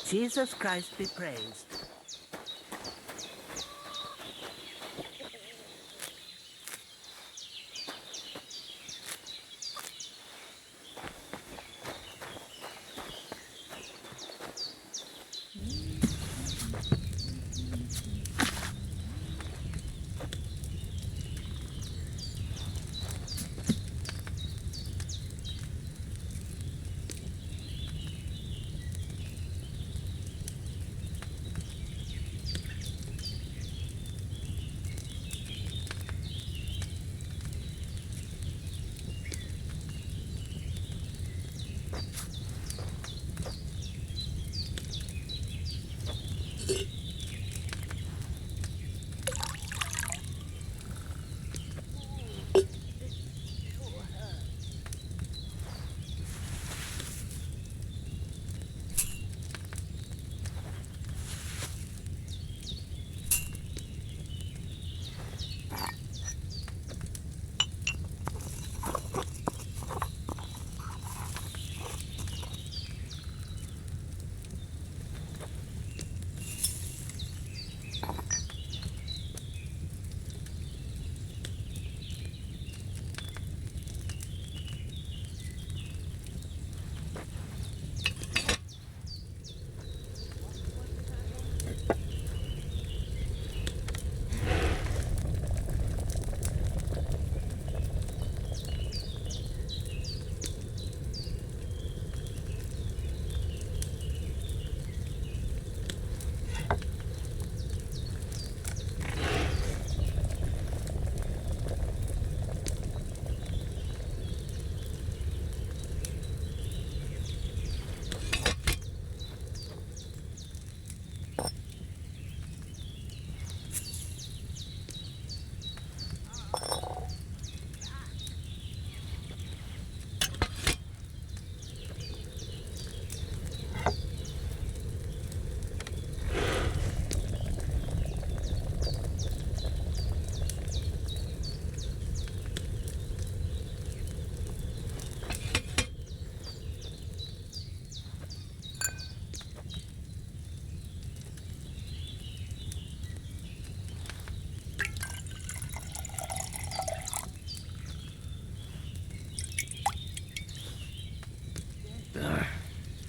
Jesus Christ be praised.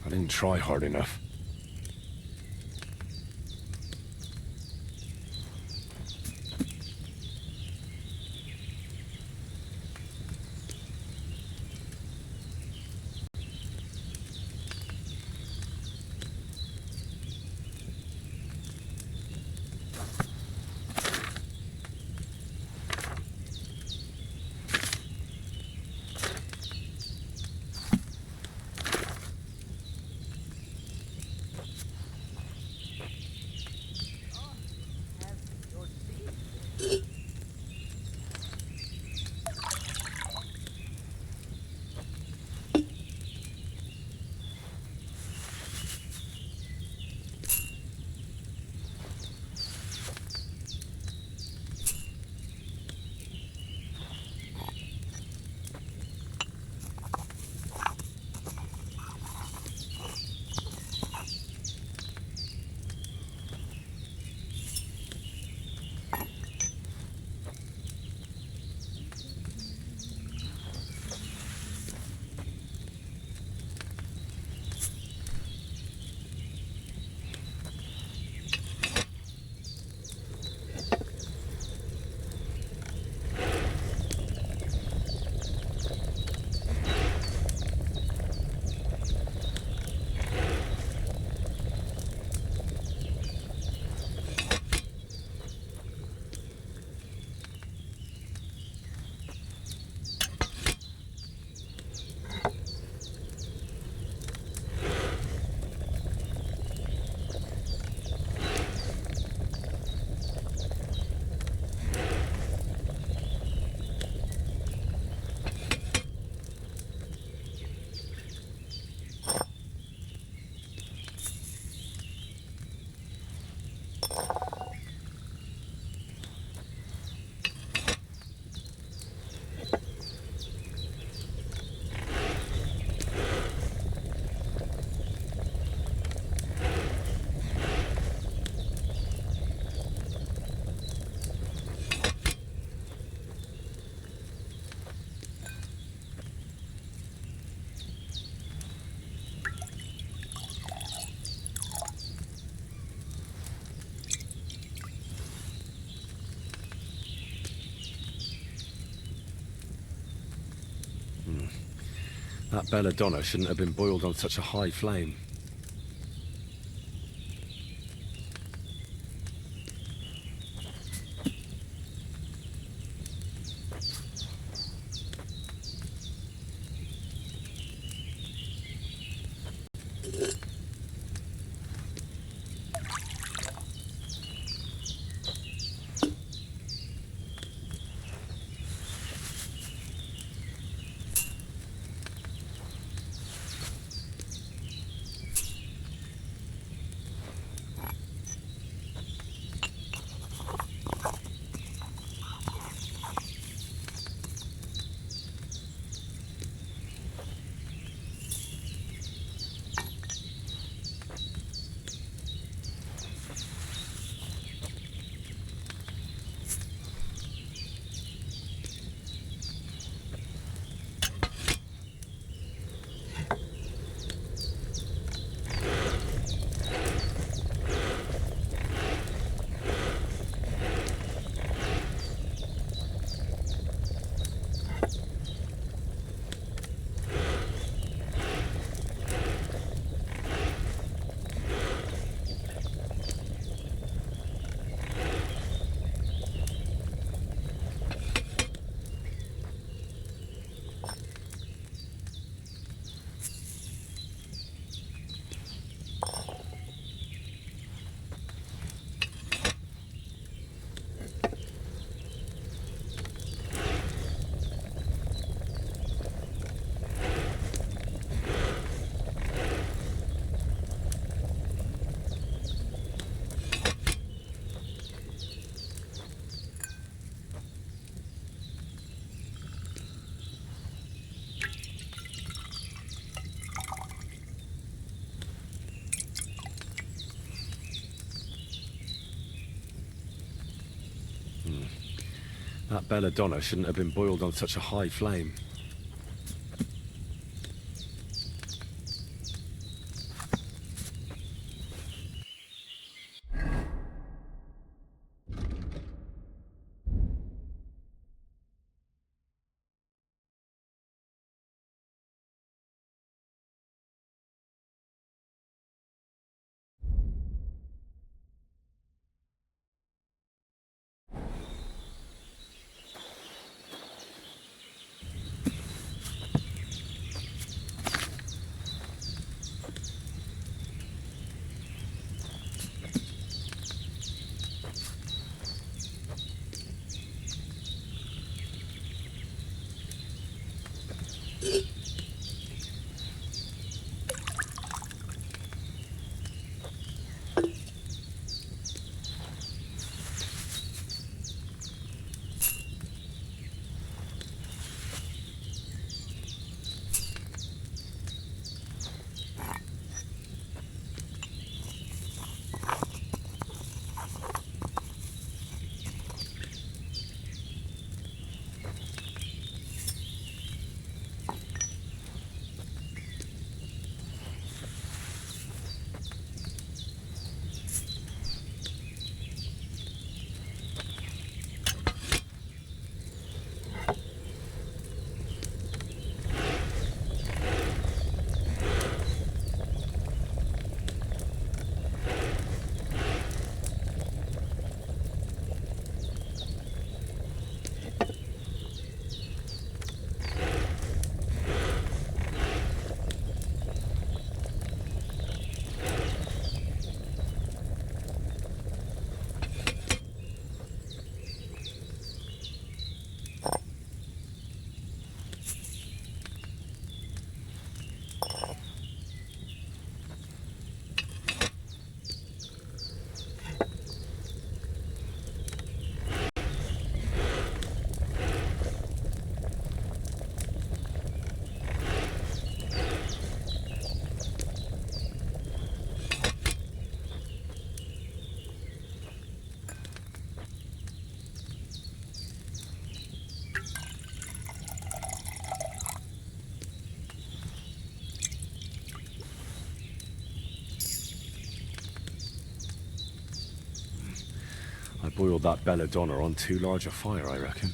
I didn't try hard enough. That belladonna shouldn't have been boiled on such a high flame. That belladonna shouldn't have been boiled on such a high flame. I boiled that belladonna on too large a fire, I reckon.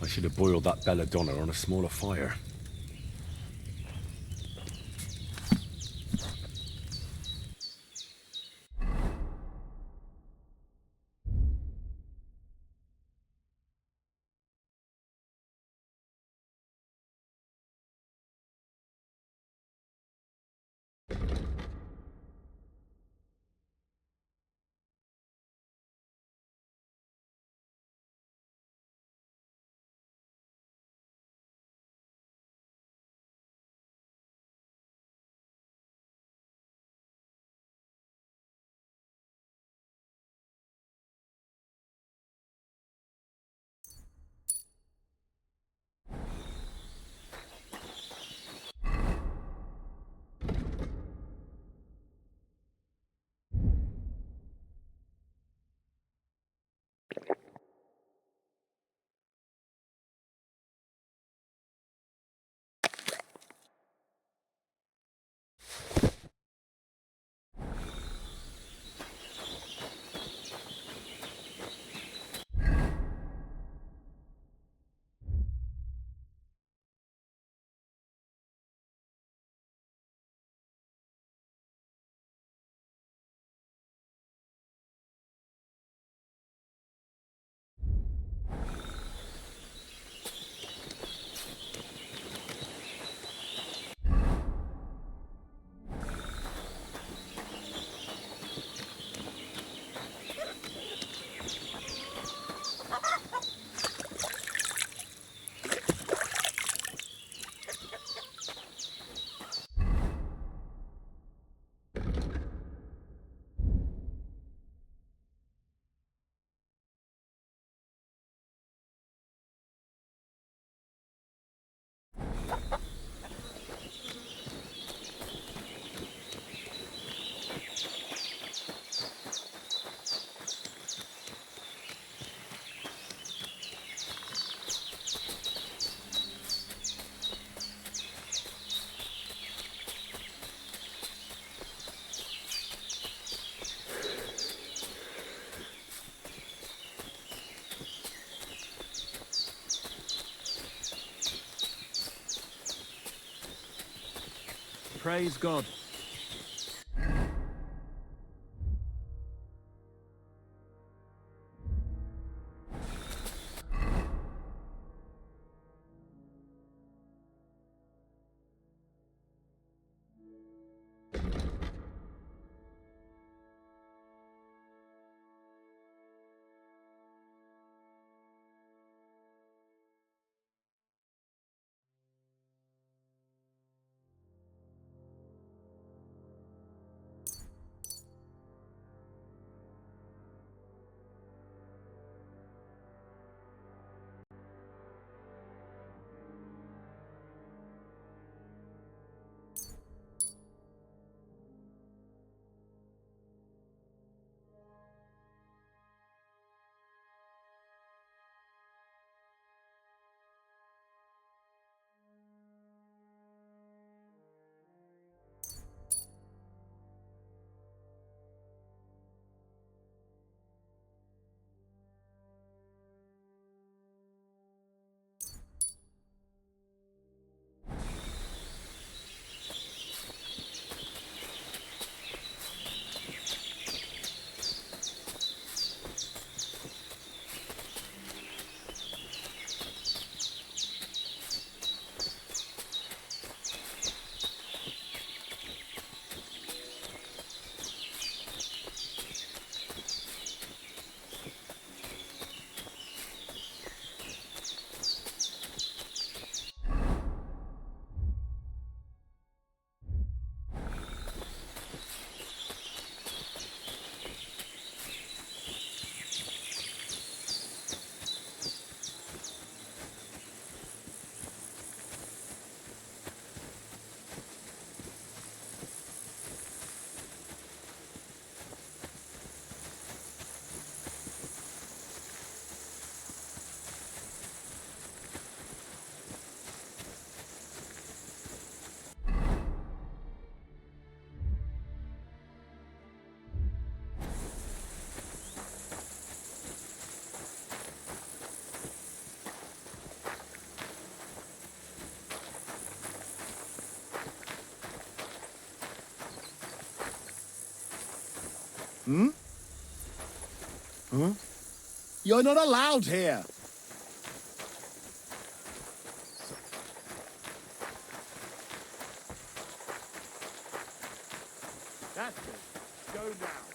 should have boiled that belladonna on a smaller fire. Praise God. You're not allowed here. That's it. Go now.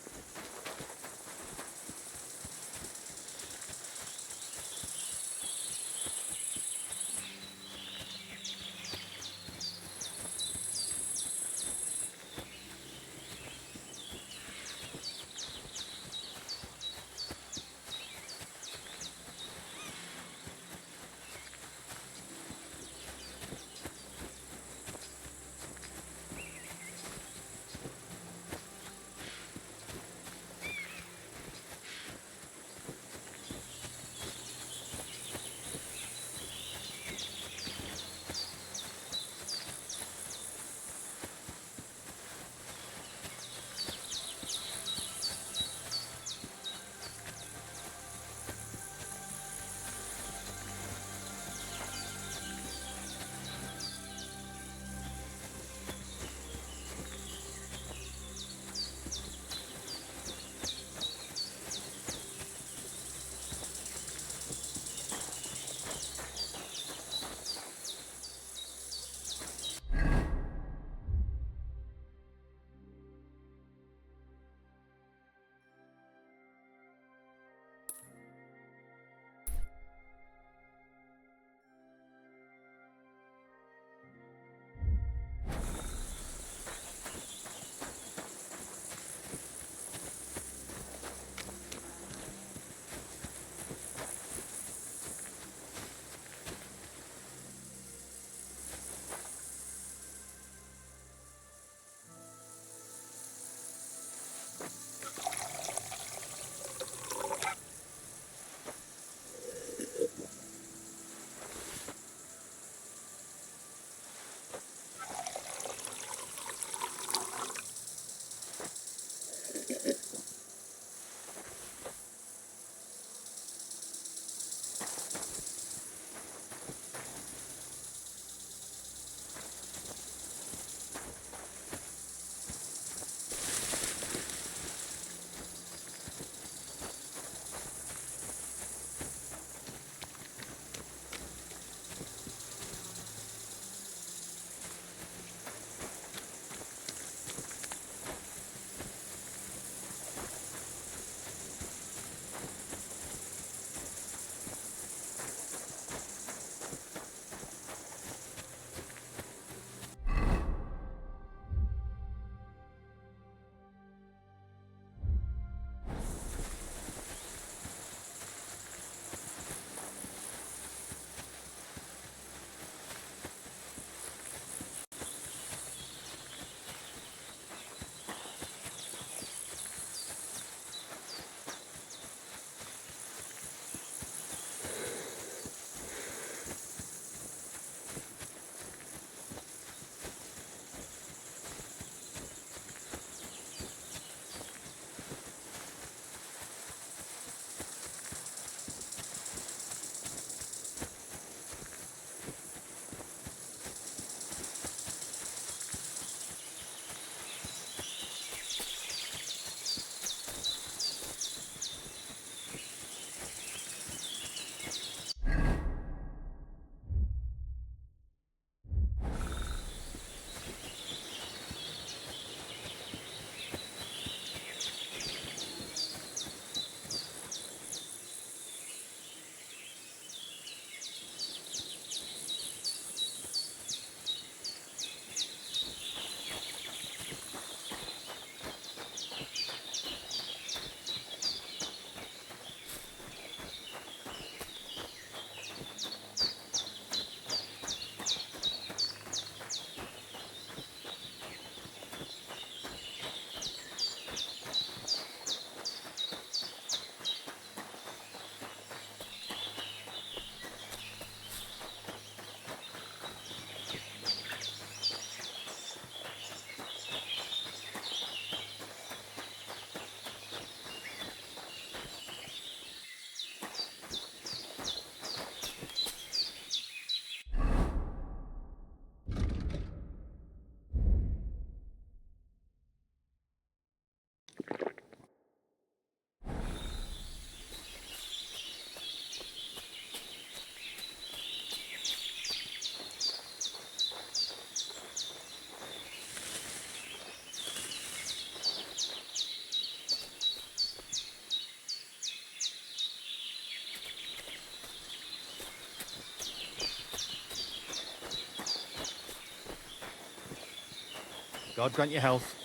God grant you health.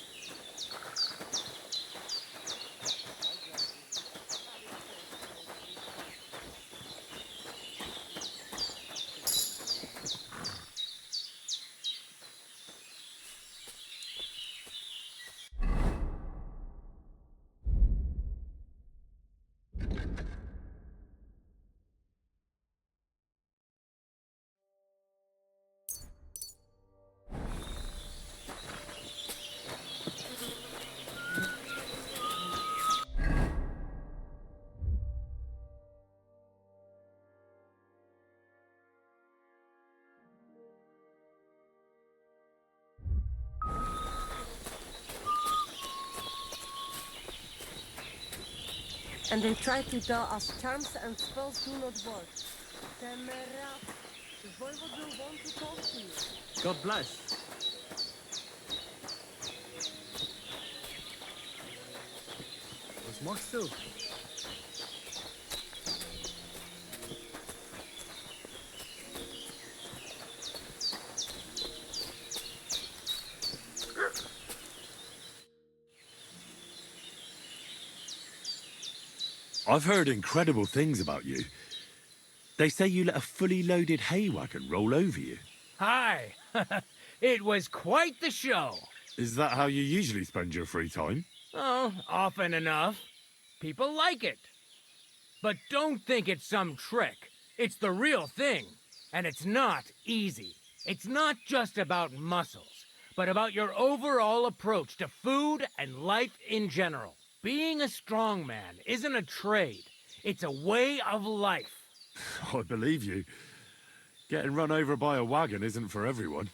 And they try to tell us charms and spells do not work. Temerat. The voivode will want to talk to you. God bless. Was more so. I've heard incredible things about you. They say you let a fully loaded hay wagon roll over you. Hi! It was quite the show. Is that how you usually spend your free time? Oh, often enough. People like it. But don't think it's some trick. It's the real thing. And it's not easy. It's not just about muscles, but about your overall approach to food and life in general. Being a strongman isn't a trade. It's a way of life. I believe you. Getting run over by a wagon isn't for everyone.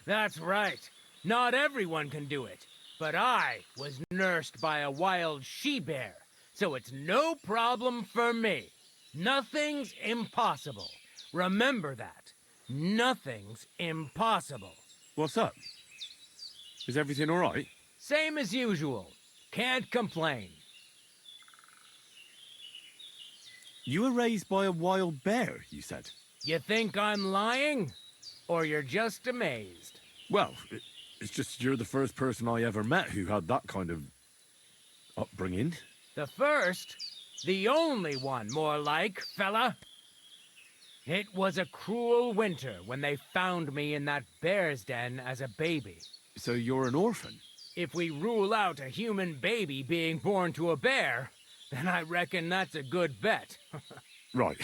That's right. Not everyone can do it. But I was nursed by a wild she-bear, so it's no problem for me. Nothing's impossible. Remember that. Nothing's impossible. What's up? Is everything all right? Same as usual. Can't complain. You were raised by a wild bear, you said. You think I'm lying? Or you're just amazed? Well, it's just you're the first person I ever met who had that kind of upbringing. The first? The only one, more like, fella. It was a cruel winter when they found me in that bear's den as a baby. So you're an orphan? If we rule out a human baby being born to a bear, then I reckon that's a good bet. Right.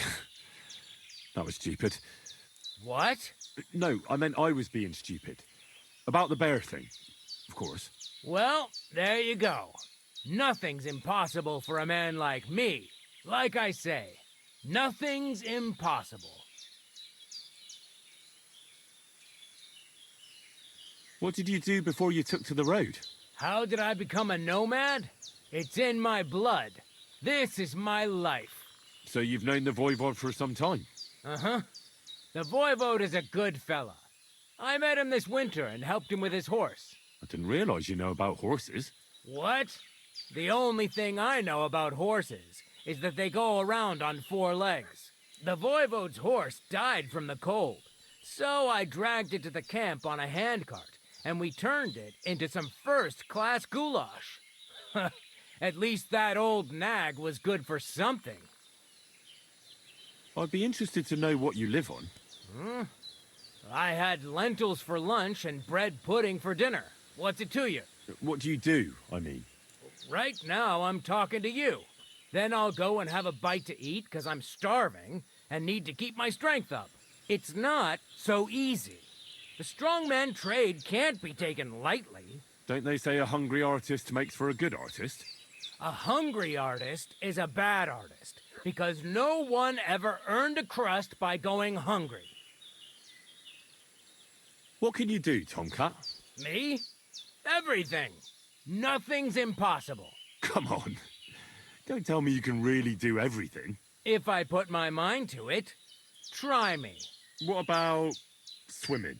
That was stupid. What? No, I meant I was being stupid. About the bear thing, of course. Well, there you go. Nothing's impossible for a man like me. Like I say, nothing's impossible. What did you do before you took to the road? How did I become a nomad? It's in my blood. This is my life. So you've known the Voivod for some time? Uh-huh. The Voivode is a good fella. I met him this winter and helped him with his horse. I didn't realize you know about horses. What? The only thing I know about horses is that they go around on 4 legs. The Voivode's horse died from the cold, so I dragged it to the camp on a handcart, and we turned it into some first-class goulash. At least that old nag was good for something. I'd be interested to know what you live on. I had lentils for lunch and bread pudding for dinner. What's it to you? What do you do, I mean? Right now, I'm talking to you. Then I'll go and have a bite to eat because I'm starving and need to keep my strength up. It's not so easy. The strongman trade can't be taken lightly. Don't they say a hungry artist makes for a good artist? A hungry artist is a bad artist because no one ever earned a crust by going hungry. What can you do, Tomcat? Me? Everything. Nothing's impossible. Come on. Don't tell me you can really do everything. If I put my mind to it, try me. What about swimming?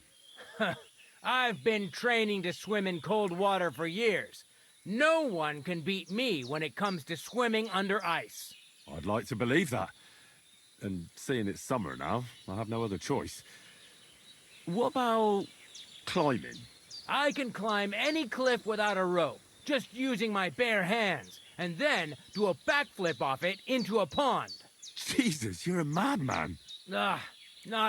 I've been training to swim in cold water for years. No one can beat me when it comes to swimming under ice. I'd like to believe that. And seeing it's summer now, I have no other choice. What about climbing? I can climb any cliff without a rope, just using my bare hands, and then do a backflip off it into a pond. Jesus, you're a madman. Not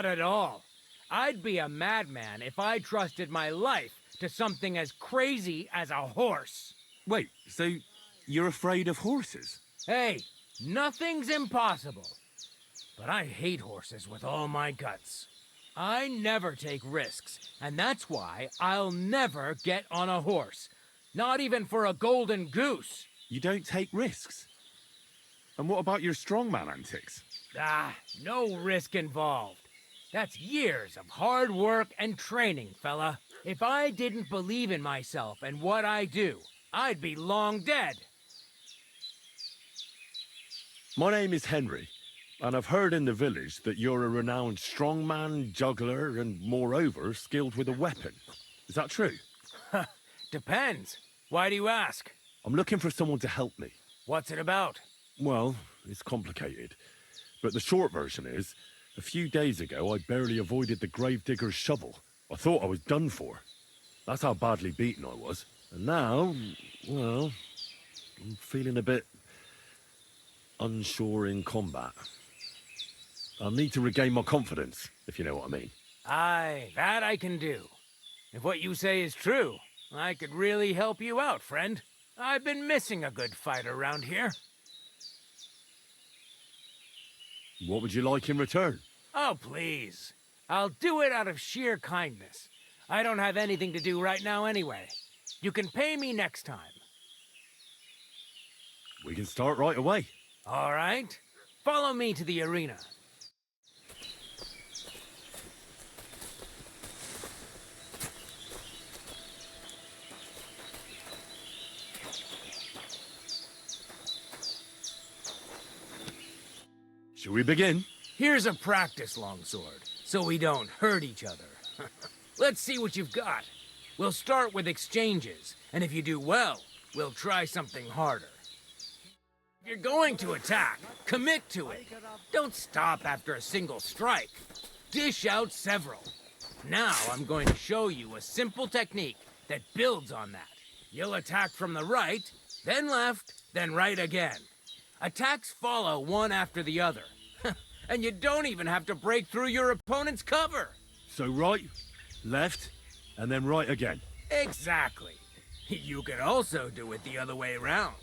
at all. I'd be a madman if I trusted my life to something as crazy as a horse. Wait, so you're afraid of horses? Hey, nothing's impossible. But I hate horses with all my guts. I never take risks, and that's why I'll never get on a horse. Not even for a golden goose. You don't take risks? And what about your strongman antics? No risk involved. That's years of hard work and training, fella. If I didn't believe in myself and what I do, I'd be long dead. My name is Henry, and I've heard in the village that you're a renowned strongman, juggler, and moreover, skilled with a weapon. Is that true? Depends. Why do you ask? I'm looking for someone to help me. What's it about? Well, it's complicated. But the short version is, a few days ago, I barely avoided the gravedigger's shovel. I thought I was done for. That's how badly beaten I was. And now, well, I'm feeling a bit unsure in combat. I'll need to regain my confidence, if you know what I mean. Aye, that I can do. If what you say is true, I could really help you out, friend. I've been missing a good fight around here. What would you like in return? Oh, please. I'll do it out of sheer kindness. I don't have anything to do right now anyway. You can pay me next time. We can start right away. All right. Follow me to the arena. Shall we begin? Here's a practice longsword, so we don't hurt each other. Let's see what you've got. We'll start with exchanges, and if you do well, we'll try something harder. If you're going to attack, commit to it. Don't stop after a single strike. Dish out several. Now I'm going to show you a simple technique that builds on that. You'll attack from the right, then left, then right again. Attacks follow one after the other. And you don't even have to break through your opponent's cover. So right, left, and then right again. Exactly. You can also do it the other way around.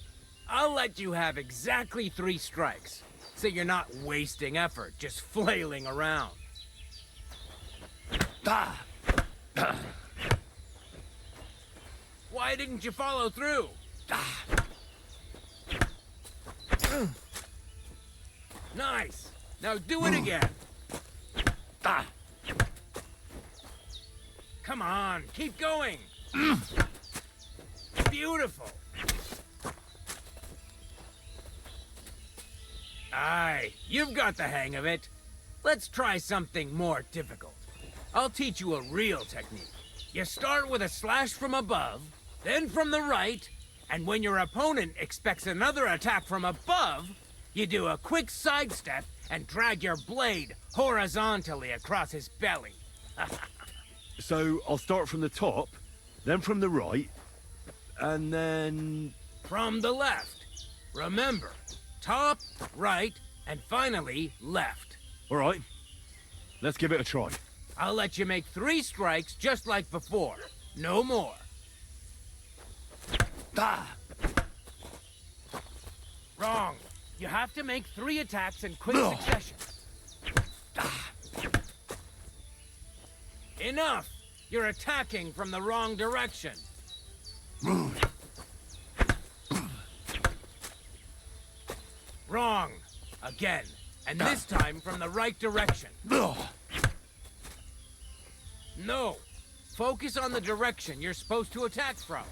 I'll let you have exactly 3 strikes, so you're not wasting effort just flailing around. Why didn't you follow through? Nice. Now do it again. Come on, keep going. Beautiful. Aye, you've got the hang of it. Let's try something more difficult. I'll teach you a real technique. You start with a slash from above, then from the right, and when your opponent expects another attack from above, you do a quick sidestep and drag your blade horizontally across his belly. So I'll start from the top, then from the right, and then... From the left. Remember, top, right, and finally left. All right, let's give it a try. I'll let you make 3 strikes just like before. No more. Wrong. You have to make 3 attacks in quick succession. Enough! You're attacking from the wrong direction. Wrong. Again. And this time from the right direction. No. Focus on the direction you're supposed to attack from.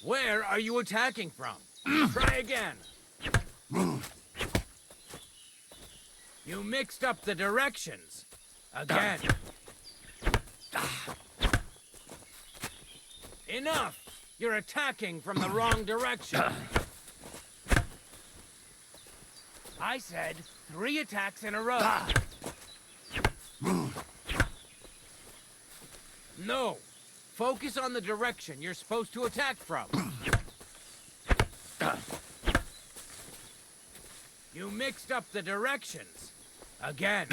Where are you attacking from? Try again. You mixed up the directions. Again. Enough! You're attacking from the wrong direction. I said 3 attacks in a row. No. Focus on the direction you're supposed to attack from. You mixed up the directions. Again.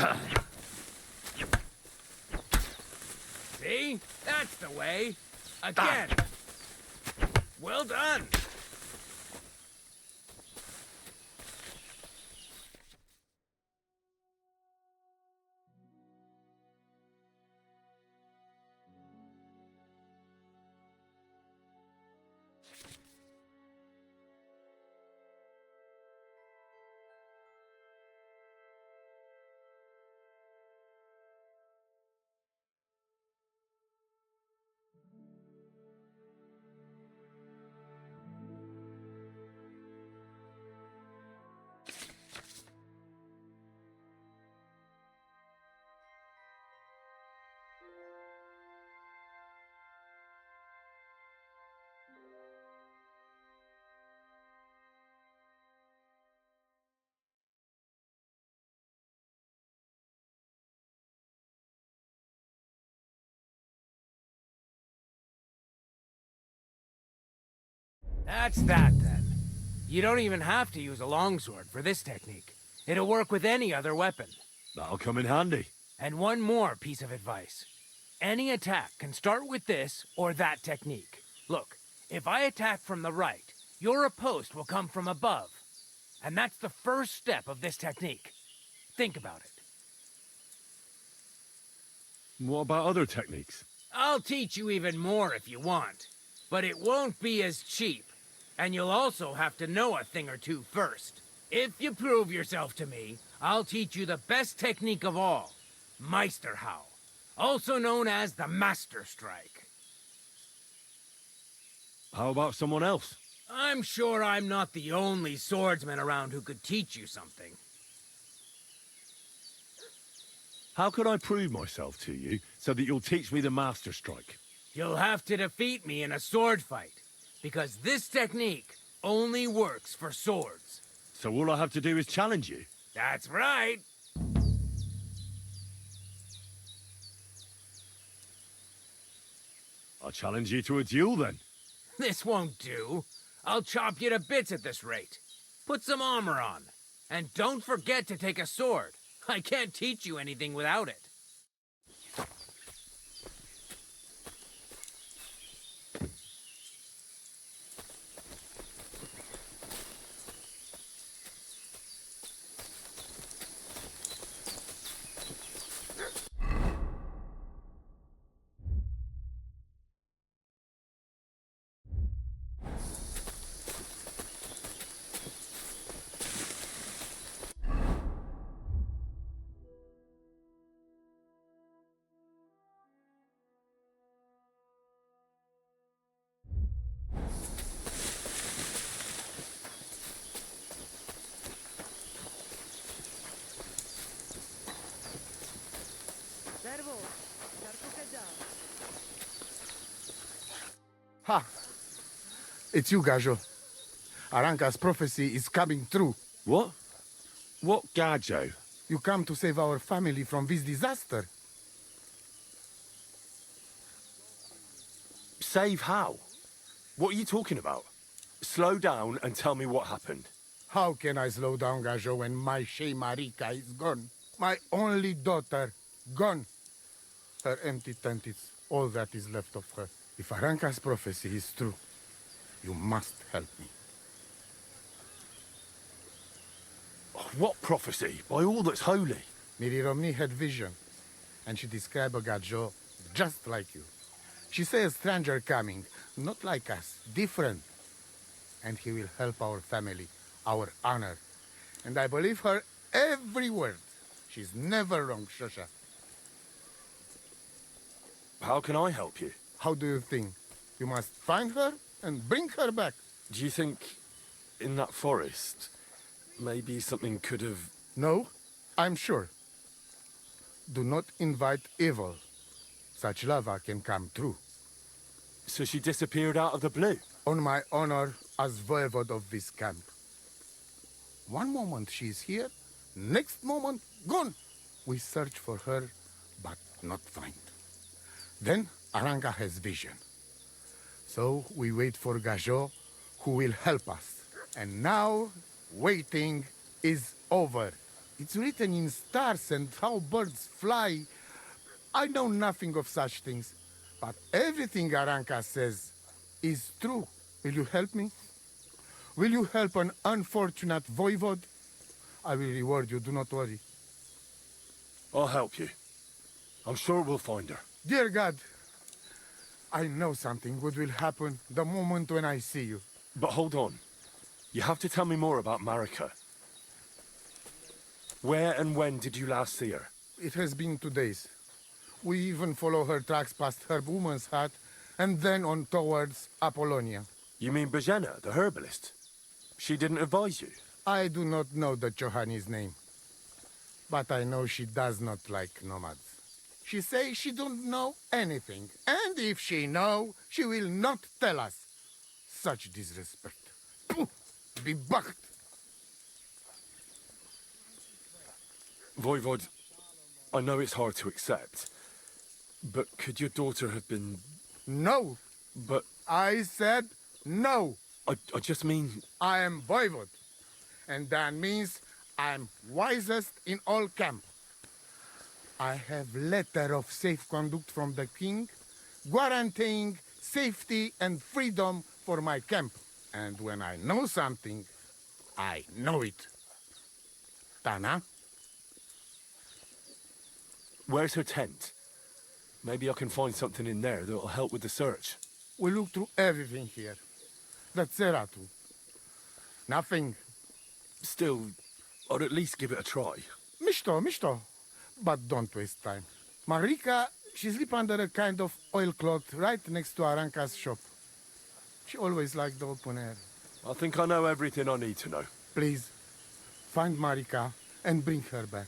See? That's the way. Again. Well done. That's that, then. You don't even have to use a longsword for this technique. It'll work with any other weapon. That'll come in handy. And one more piece of advice. Any attack can start with this or that technique. Look, if I attack from the right, your riposte will come from above. And that's the first step of this technique. Think about it. What about other techniques? I'll teach you even more if you want. But it won't be as cheap. And you'll also have to know a thing or two first. If you prove yourself to me, I'll teach you the best technique of all. Meisterhau. Also known as the Master Strike. How about someone else? I'm sure I'm not the only swordsman around who could teach you something. How could I prove myself to you so that you'll teach me the Master Strike? You'll have to defeat me in a sword fight, because this technique only works for swords. So all I have to do is challenge you? That's right. I'll challenge you to a duel then. This won't do. I'll chop you to bits at this rate. Put some armor on. And don't forget to take a sword. I can't teach you anything without it. Servo, Sarko down. Ha! It's you, Gajo. Aranka's prophecy is coming true. What? What Gajo? You come to save our family from this disaster. Save how? What are you talking about? Slow down and tell me what happened. How can I slow down, Gajo, when my Shea Marika is gone? My only daughter, gone. Her empty tent is all that is left of her. If Aranka's prophecy is true, you must help me. What prophecy? By all that's holy. Miri Romney had vision, and she described a Gajo just like you. She says a stranger coming, not like us, different. And he will help our family, our honor. And I believe her every word. She's never wrong, Shosha. How can I help you? How do you think? You must find her and bring her back. Do you think in that forest, maybe something could have... No, I'm sure. Do not invite evil. Such lava can come true. So she disappeared out of the blue? On my honor as voivode of this camp. One moment she's here, next moment gone. We search for her not find. Then Aranka has vision. So we wait for Gajo, who will help us. And now, waiting is over. It's written in stars and how birds fly. I know nothing of such things, but everything Aranka says is true. Will you help me? Will you help an unfortunate voivod? I will reward you, do not worry. I'll help you. I'm sure we'll find her. Dear God, I know something good will happen the moment when I see you. But hold on. You have to tell me more about Marika. Where and when did you last see her? It has been 2 days. We even follow her tracks past her woman's hut and then on towards Apollonia. You mean Bajena, the herbalist? She didn't advise you? I do not know the Johanni's name, but I know she does not like nomads. She says she don't know anything, and if she know, she will not tell us. Such disrespect. Pooh! Be bucked! Voivod, I know it's hard to accept, but could your daughter have been... No! But I said no! I just mean... I am voivod, and that means I'm wisest in all camp. I have letter of safe conduct from the king, guaranteeing safety and freedom for my camp. And when I know something, I know it. Tana? Where's her tent? Maybe I can find something in there that'll help with the search. We look through everything here. That's Zeratu. Nothing. Still, I'd at least give it a try. Mishto. But don't waste time. Marika, she sleep under a kind of oilcloth right next to Aranka's shop. She always liked the open air. I think I know everything I need to know. Please, find Marika and bring her back.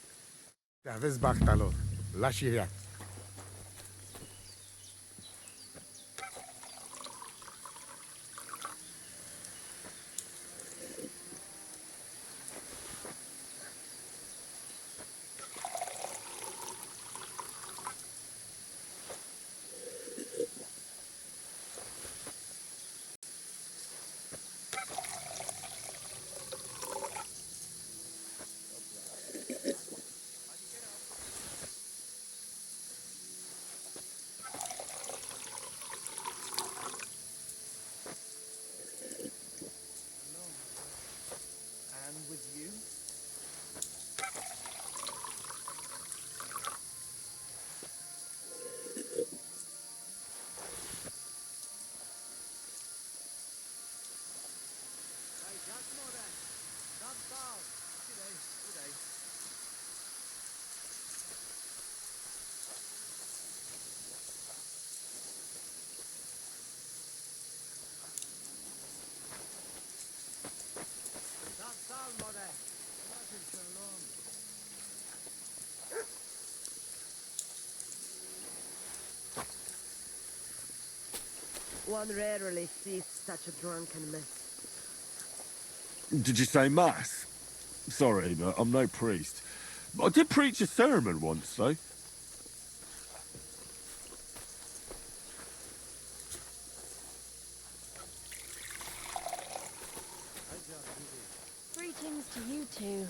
Te aveți bachta lor. La șirea. One rarely sees such a drunken mess. Did you say mass? Sorry, but I'm no priest. But I did preach a sermon once, though. Greetings to you too.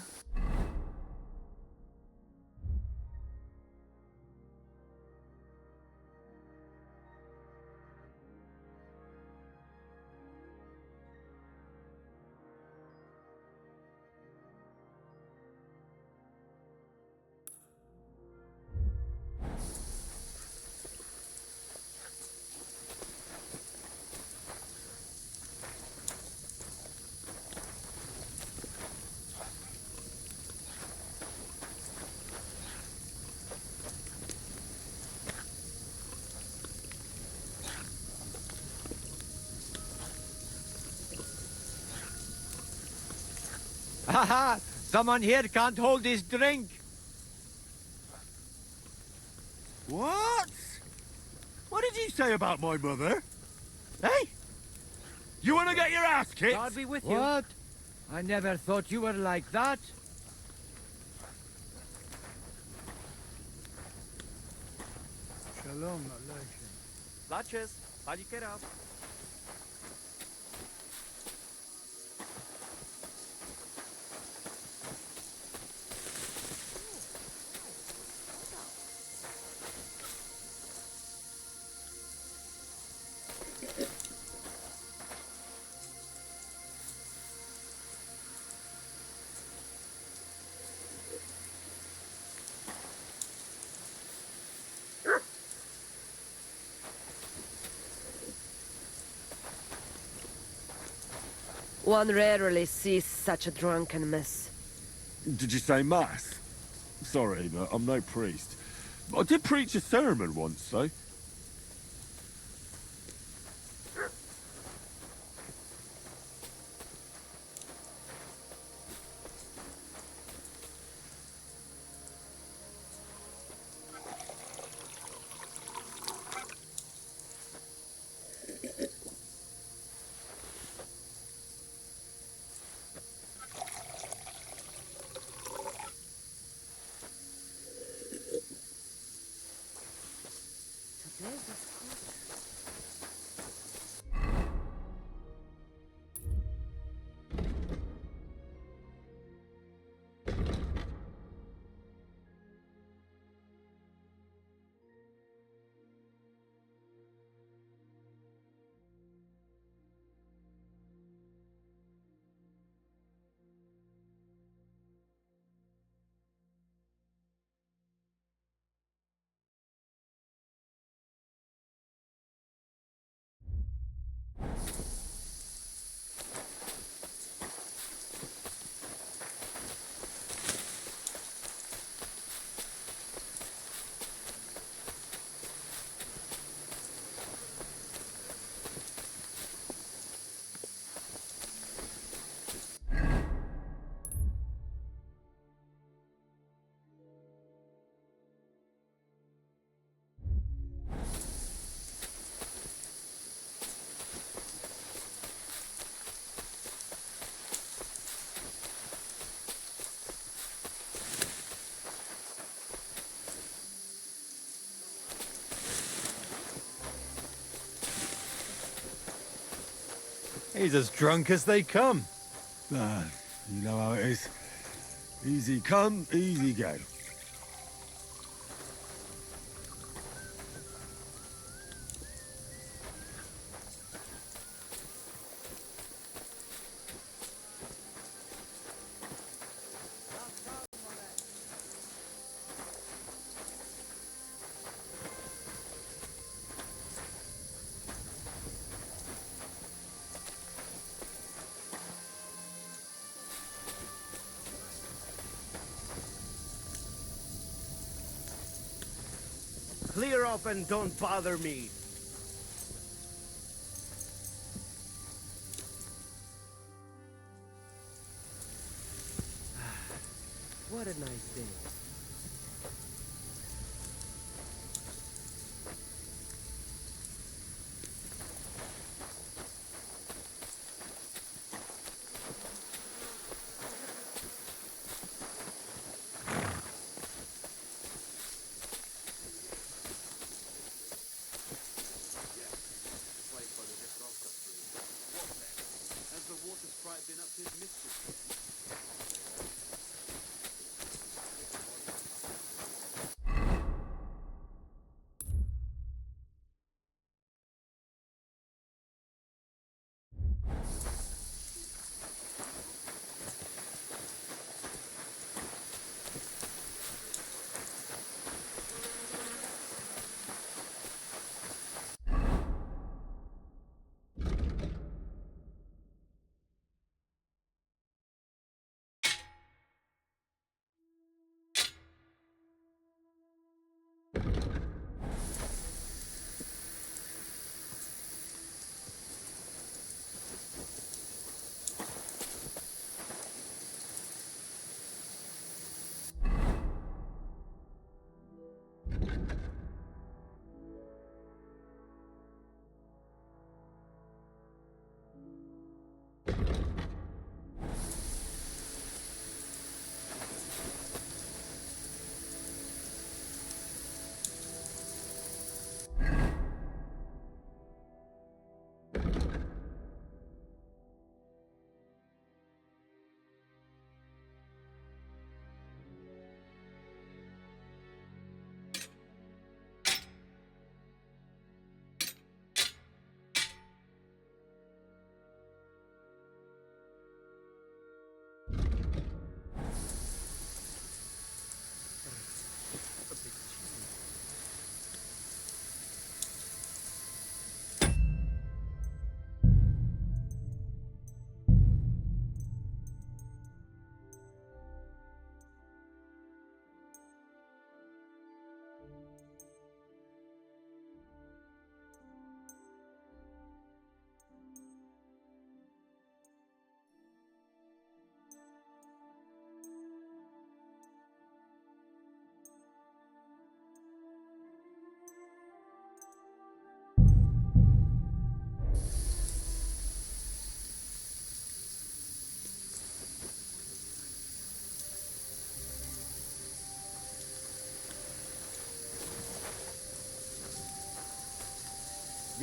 Haha! Someone here can't hold his drink. What? What did you say about my mother? Hey? You want to get your ass kicked? God be with you. What? I never thought you were like that. Shalom Aleichem. Latches, pali kierow. One rarely sees such a drunken mess. Did you say mass? Sorry, but I'm no priest. But I did preach a sermon once, though. Today's a scorcher. He's as drunk as they come. Ah, you know how it is. Easy come, easy go. Clear up and don't bother me. What a nice day. Has the water sprite been up to his mischief?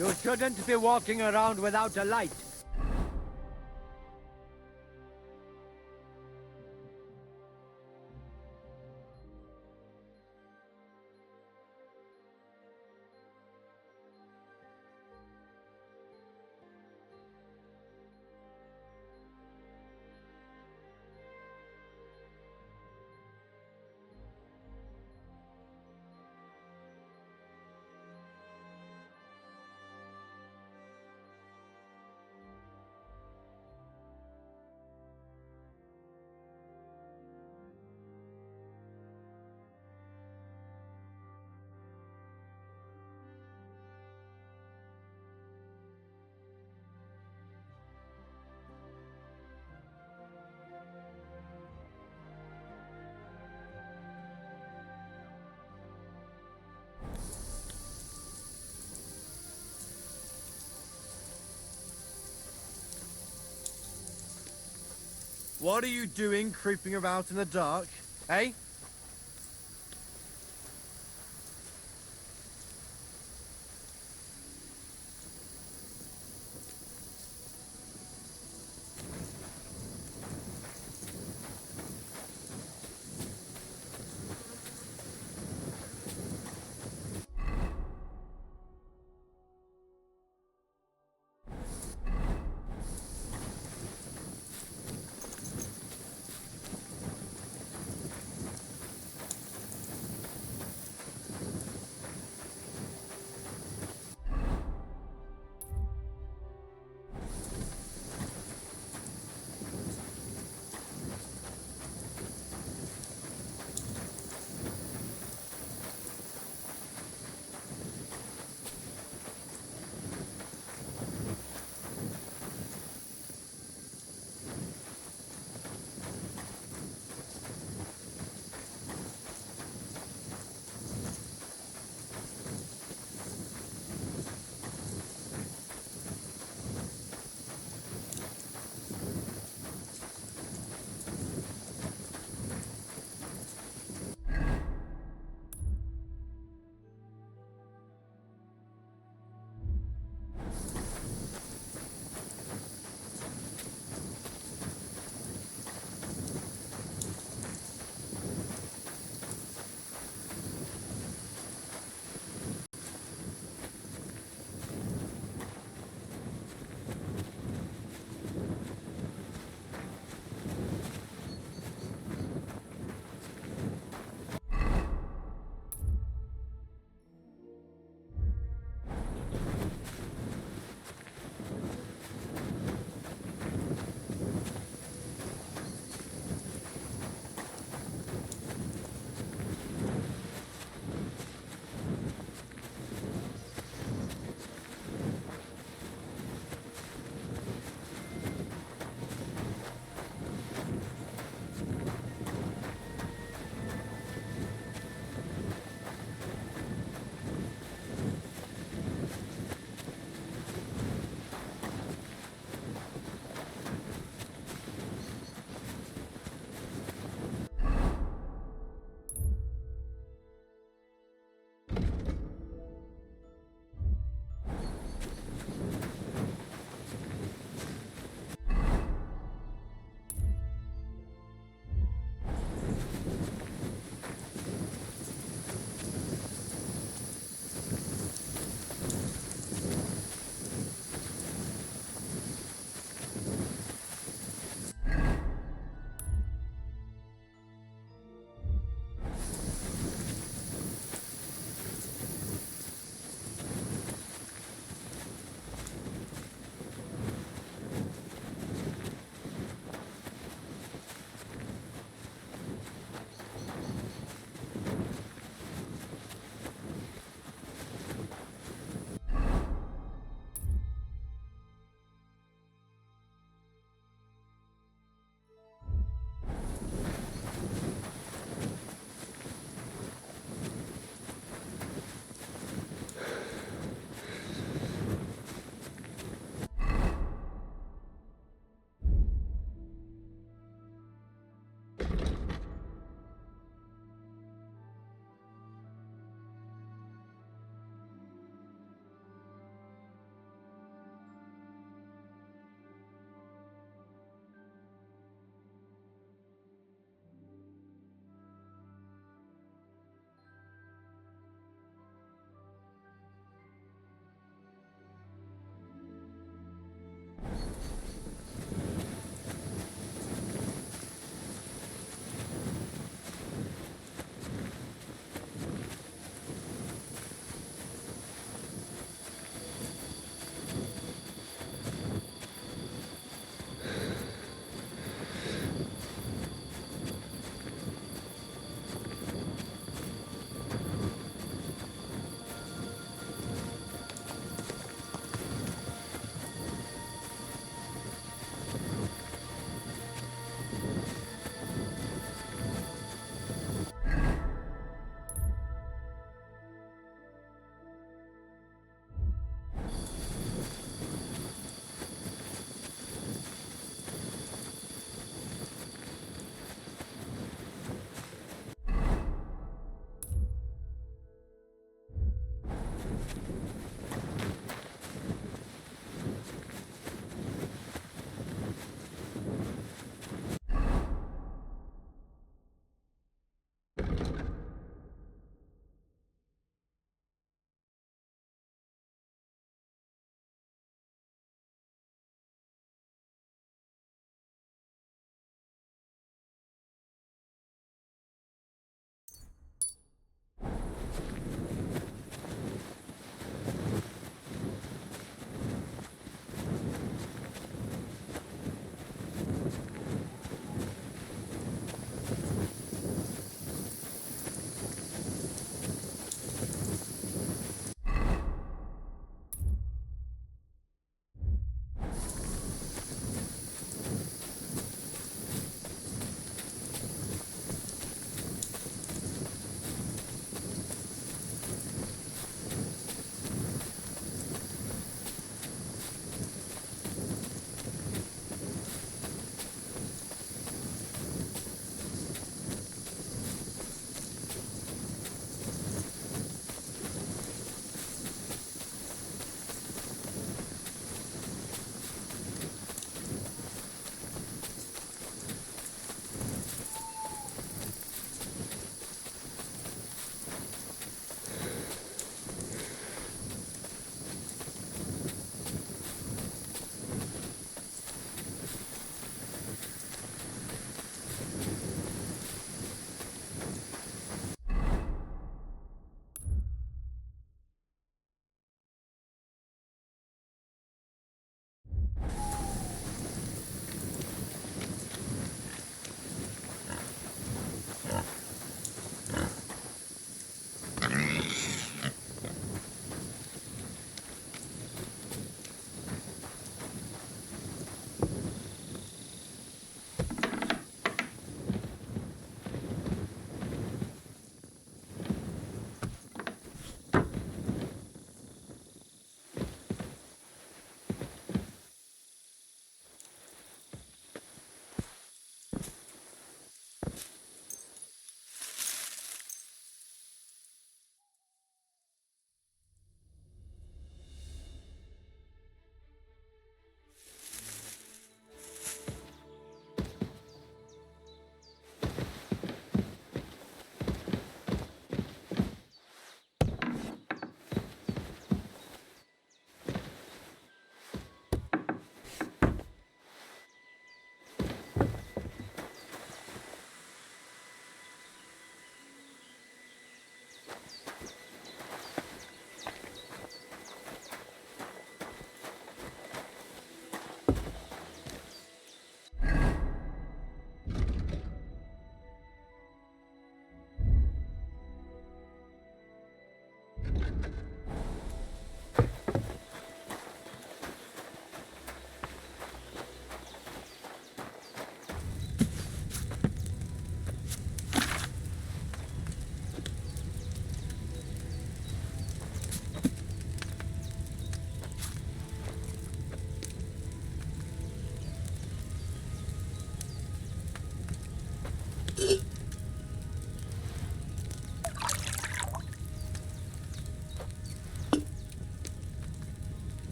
You shouldn't be walking around without a light. What are you doing creeping about in the dark? Eh?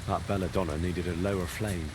That belladonna needed a lower flame.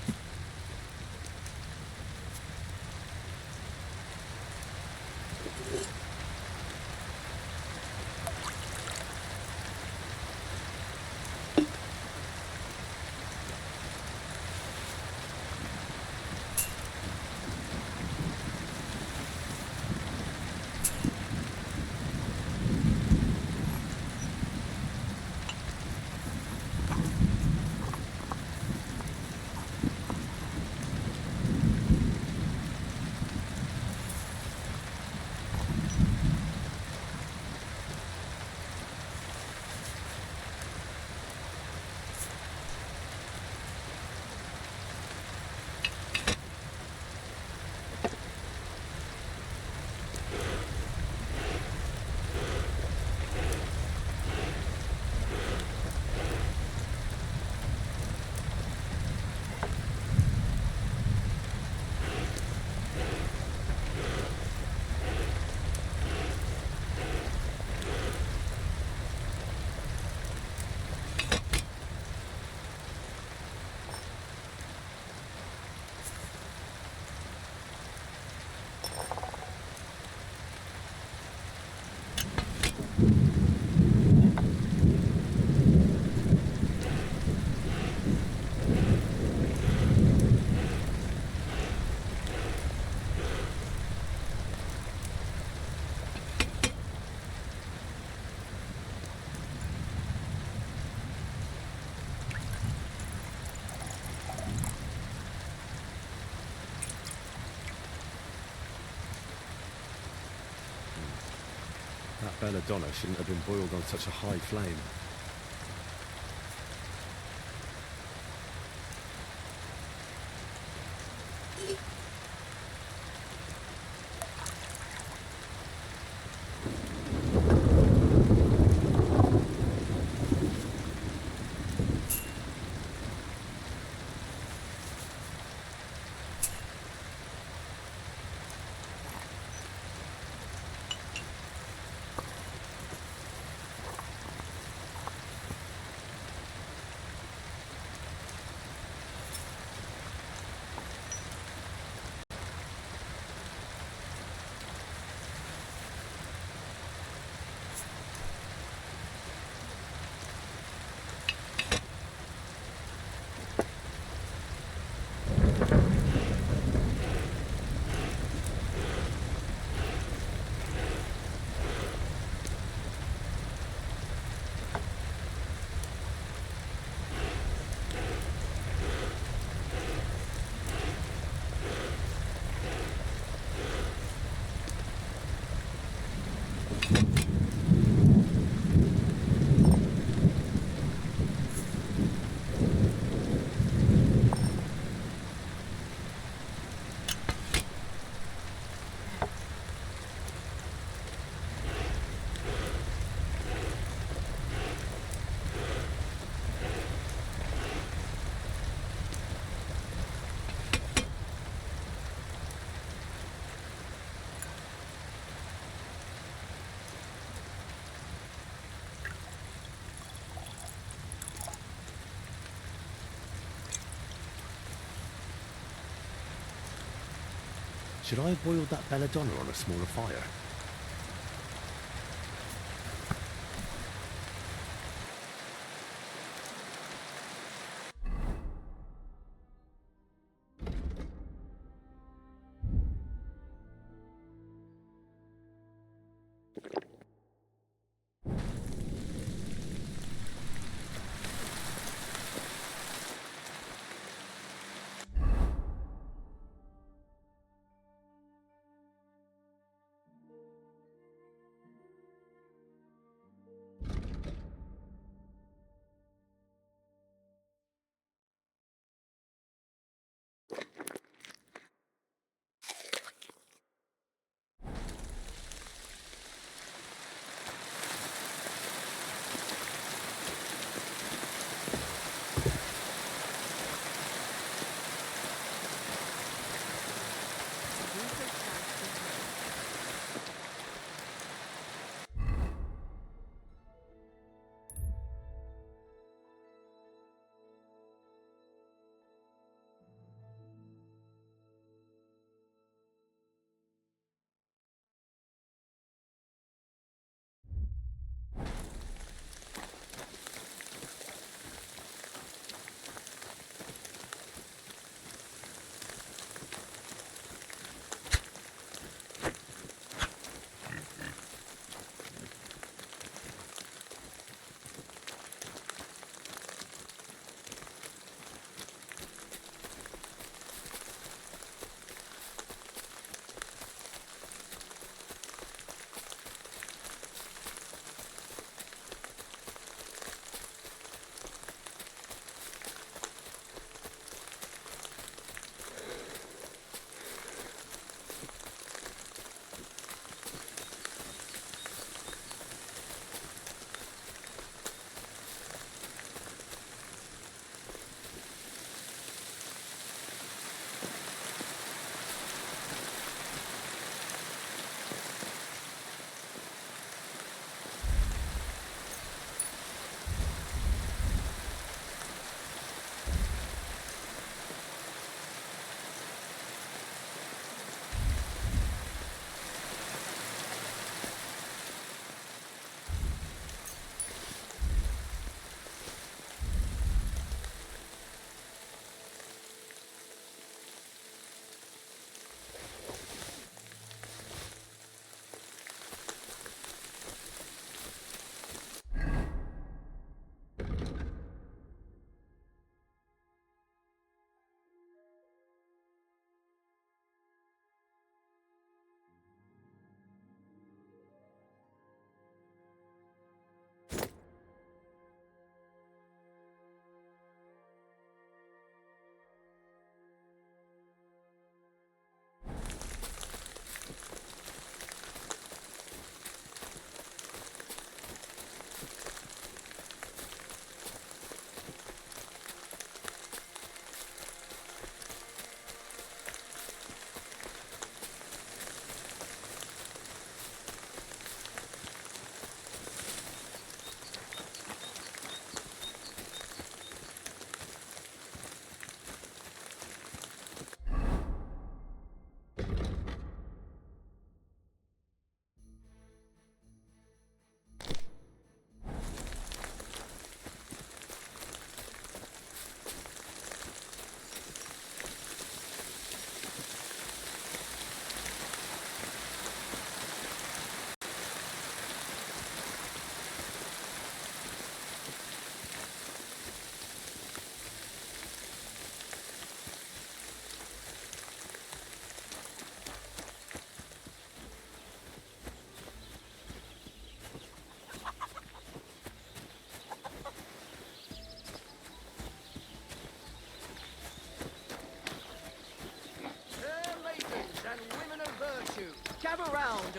That belladonna shouldn't have been boiled on such a high flame. Should I have boiled that belladonna on a smaller fire?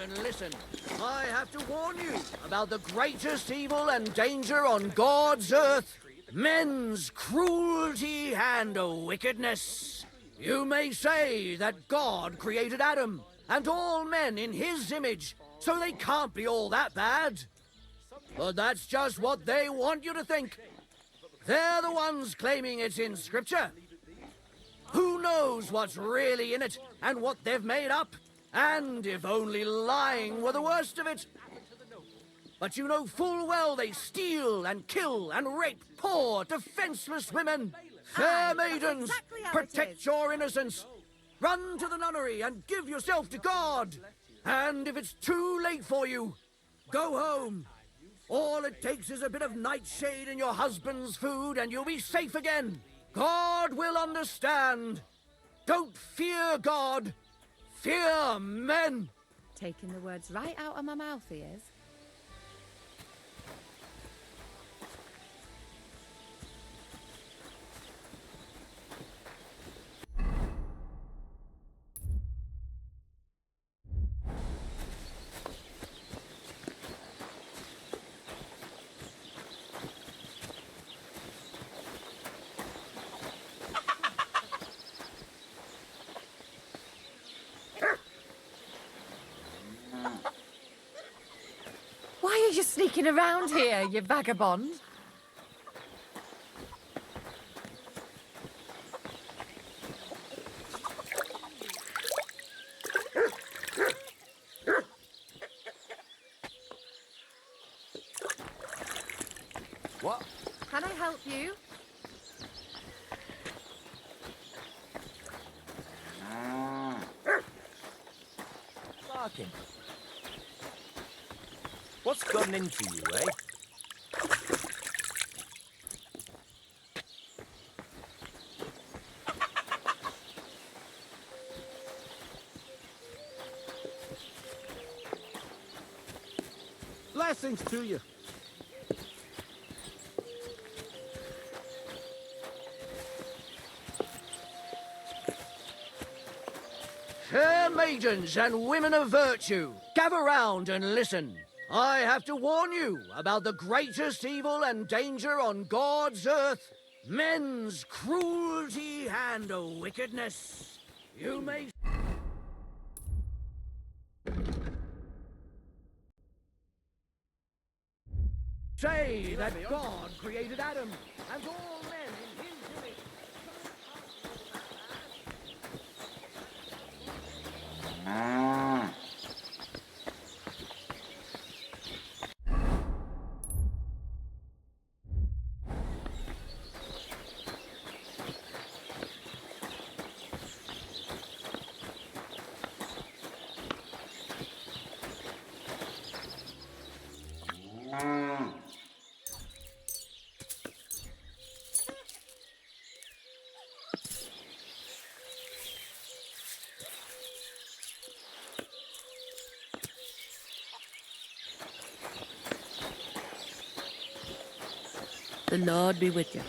and listen. I have to warn you about the greatest evil and danger on God's earth. Men's cruelty and wickedness. You may say that God created Adam and all men in his image, so they can't be all that bad. But that's just what they want you to think. They're the ones claiming it's in Scripture. Who knows what's really in it and what they've made up? And if only lying were the worst of it. But you know full well they steal and kill and rape poor, defenseless women. Fair maidens, protect your innocence. Run to the nunnery and give yourself to God. And if it's too late for you, go home. All it takes is a bit of nightshade in your husband's food and you'll be safe again. God will understand. Don't fear God. Fear men. Taking the words right out of my mouth, he is. Why are you sneaking around here, you vagabond? What? Can I help you? Barking. What's gotten into you, eh? Blessings to you. Fair maidens and women of virtue, gather round and listen. I have to warn you about the greatest evil and danger on God's earth. Men's cruelty and wickedness. You may say that God created Adam and all men in his image. The Lord be with you.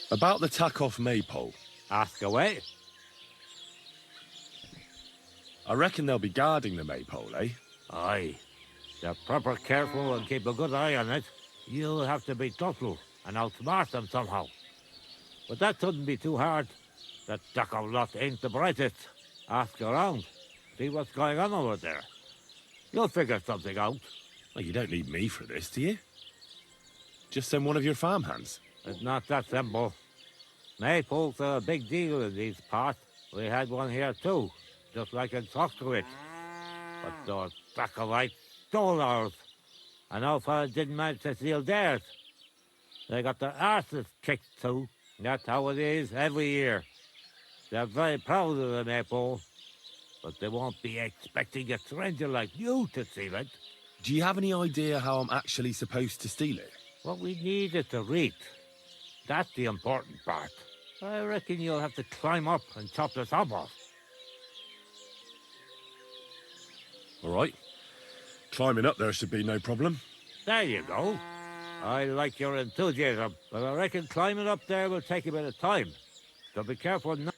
About the tack-off maypole, Ask away. I reckon they'll be guarding the maypole, eh? Aye. They're proper careful and keep a good eye on it. You'll have to be subtle and outsmart them somehow. But that shouldn't be too hard. That duck-out lot ain't the brightest. Ask around. See what's going on over there. You'll figure something out. Well, you don't need me for this, do you? Just send one of your farmhands. It's not that simple. Maypoles are a big deal in these parts. We had one here too, just like in Soskowitz. But those Dacoites stole ours. And our fellas didn't manage to steal theirs. They got their arses kicked too. That's how it is every year. They're very proud of the maypole, but they won't be expecting a stranger like you to steal it. Do you have any idea how I'm actually supposed to steal it? What we need is the reed. That's the important part. I reckon you'll have to climb up and chop the top off. All right. Climbing up there should be no problem. There you go. I like your enthusiasm, but I reckon climbing up there will take a bit of time. So be careful not...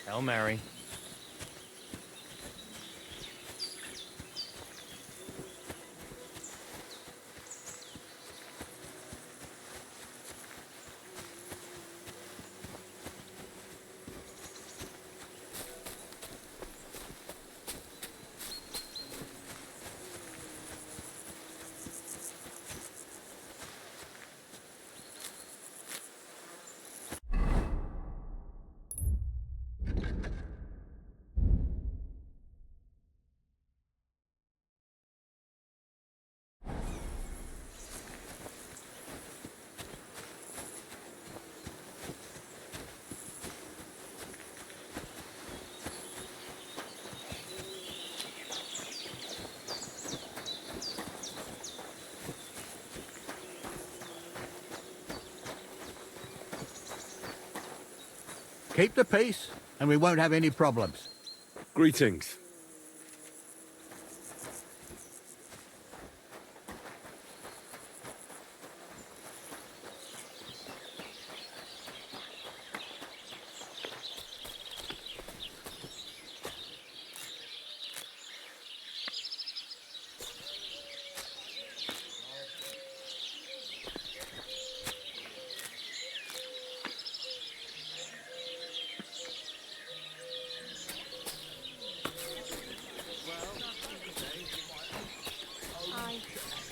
Hail Mary. Keep the peace, and we won't have any problems. Greetings.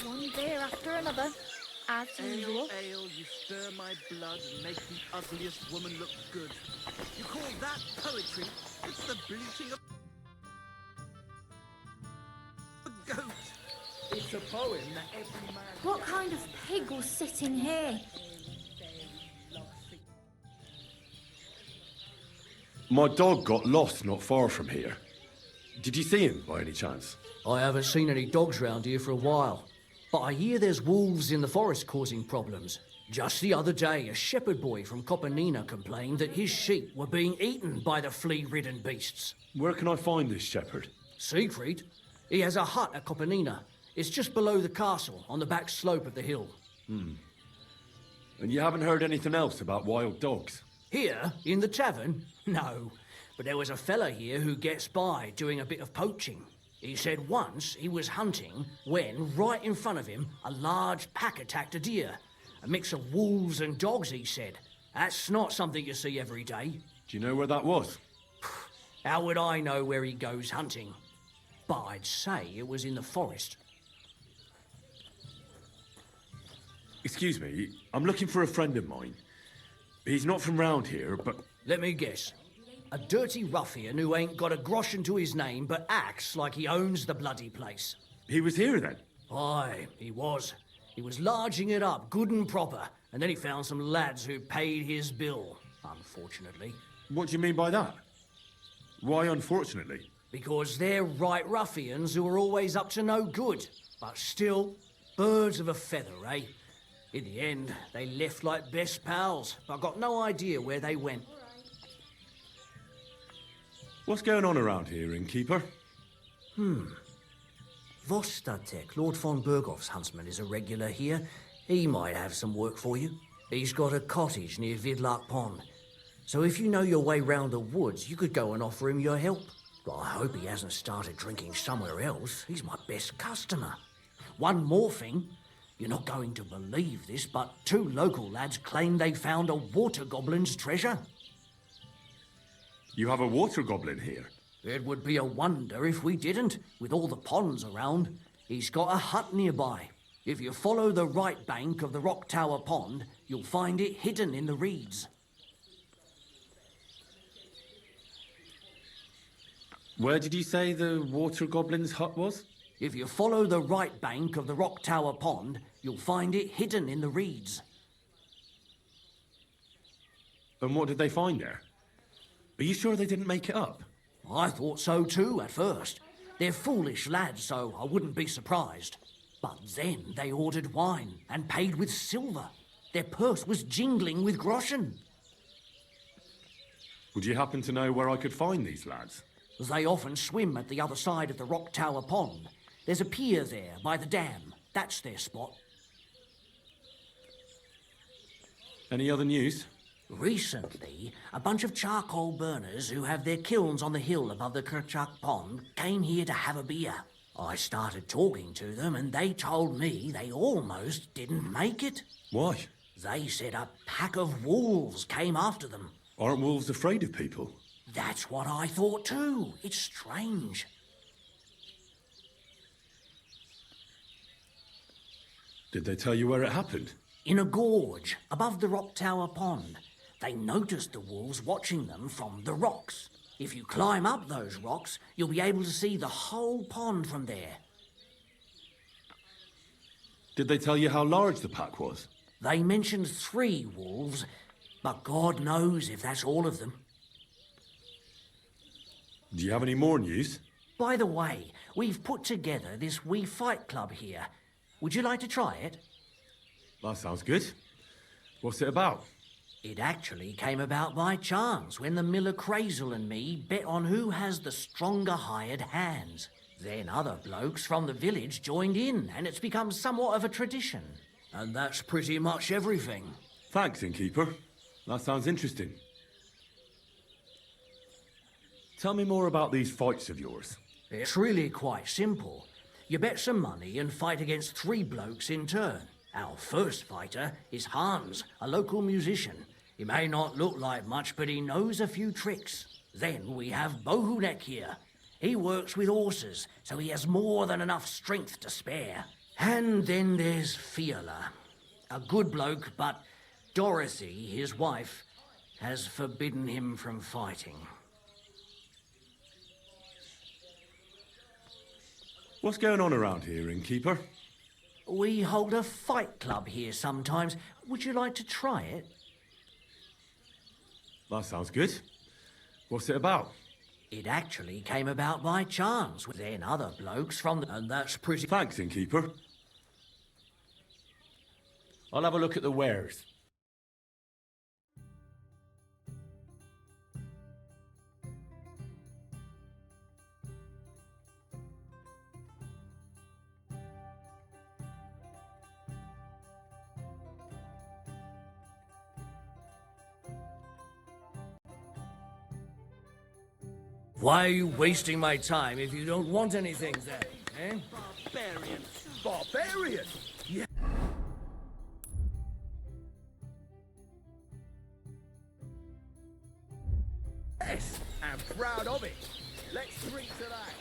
One beer after another, as usual. Ale, you stir my blood and make the ugliest woman look good. You call that poetry? It's the bleating of a goat. It's a poem that every man... What kind of pig was sitting here? My dog got lost not far from here. Did you see him by any chance? I haven't seen any dogs round here for a while, but I hear there's wolves in the forest causing problems. Just the other day, a shepherd boy from Copenina complained that his sheep were being eaten by the flea-ridden beasts. Where can I find this shepherd? Siegfried? He has a hut at Copenina. It's just below the castle, on the back slope of the hill. And you haven't heard anything else about wild dogs? Here, in the tavern? No. But there was a fella here who gets by doing a bit of poaching. He said once he was hunting when, right in front of him, a large pack attacked a deer. A mix of wolves and dogs, he said. That's not something you see every day. Do you know where that was? How would I know where he goes hunting? But I'd say it was in the forest. Excuse me, I'm looking for a friend of mine. He's not from round here, but... Let me guess. A dirty ruffian who ain't got a groschen to his name but acts like he owns the bloody place. He was here then? Aye, he was. He was larging it up good and proper, and then he found some lads who paid his bill, unfortunately. What do you mean by that? Why unfortunately? because they're right ruffians who are always up to no good. But still, birds of a feather, eh? In the end, they left like best pals, but got no idea where they went. What's going on around here, innkeeper? Vostatek, Lord von Berghoff's huntsman, is a regular here. He might have some work for you. He's got a cottage near Vidlark Pond. So if you know your way round the woods, you could go and offer him your help. But I hope he hasn't started drinking somewhere else. He's my best customer. One more thing. You're not going to believe this, but 2 local lads claim they found a water goblin's treasure. You have a water goblin here? It would be a wonder if we didn't, with all the ponds around. He's got a hut nearby. If you follow the right bank of the Rock Tower Pond, you'll find it hidden in the reeds. Where did you say the water goblin's hut was? If you follow the right bank of the Rock Tower Pond, you'll find it hidden in the reeds. And what did they find there? Are you sure they didn't make it up? I thought so too at first. They're foolish lads, so I wouldn't be surprised. But then they ordered wine and paid with silver. Their purse was jingling with groschen. Would you happen to know where I could find these lads? They often swim at the other side of the Rock Tower Pond. There's a pier there by the dam. That's their spot. Any other news? Recently, a bunch of charcoal burners who have their kilns on the hill above the Kerchak Pond came here to have a beer. I started talking to them and they told me they almost didn't make it. Why? They said a pack of wolves came after them. Aren't wolves afraid of people? That's what I thought too. It's strange. Did they tell you where it happened? In a gorge above the Rock Tower Pond. They noticed the wolves watching them from the rocks. If you climb up those rocks, you'll be able to see the whole pond from there. Did they tell you how large the pack was? They mentioned 3 wolves, but God knows if that's all of them. Do you have any more news? By the way, we've put together this wee fight club here. Would you like to try it? That sounds good. What's it about? It actually came about by chance when the miller Crazel and me bet on who has the stronger hired hands. Then other blokes from the village joined in, and it's become somewhat of a tradition. And that's pretty much everything. Thanks, innkeeper. That sounds interesting. Tell me more about these fights of yours. It's really quite simple. You bet some money and fight against 3 blokes in turn. Our first fighter is Hans, a local musician. He may not look like much, but he knows a few tricks. Then we have Bohunek here. He works with horses, so he has more than enough strength to spare. And then there's Fiala, a good bloke, but Dorothy, his wife, has forbidden him from fighting. What's going on around here, innkeeper? We hold a fight club here sometimes. Would you like to try it? That sounds good. What's it about? It actually came about by chance. Then other blokes from the... And that's pretty... Thanks, innkeeper. I'll have a look at the wares. Why are you wasting my time if you don't want anything then, eh? Barbarian. Barbarian? Yeah. Yes, I'm proud of it. Let's drink to that.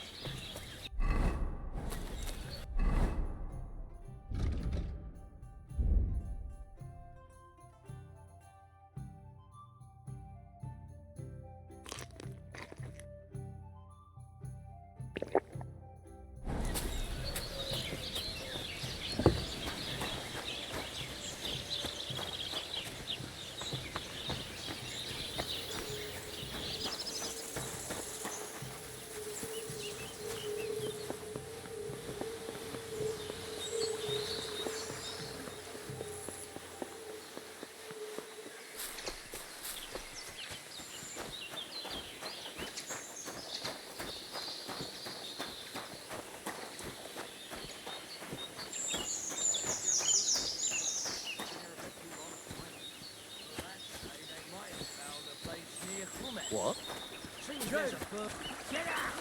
there's a fur. Get out!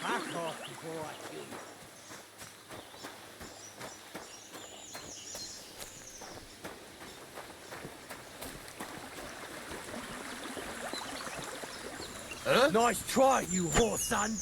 Back off before I kill you. Nice try, you whore son.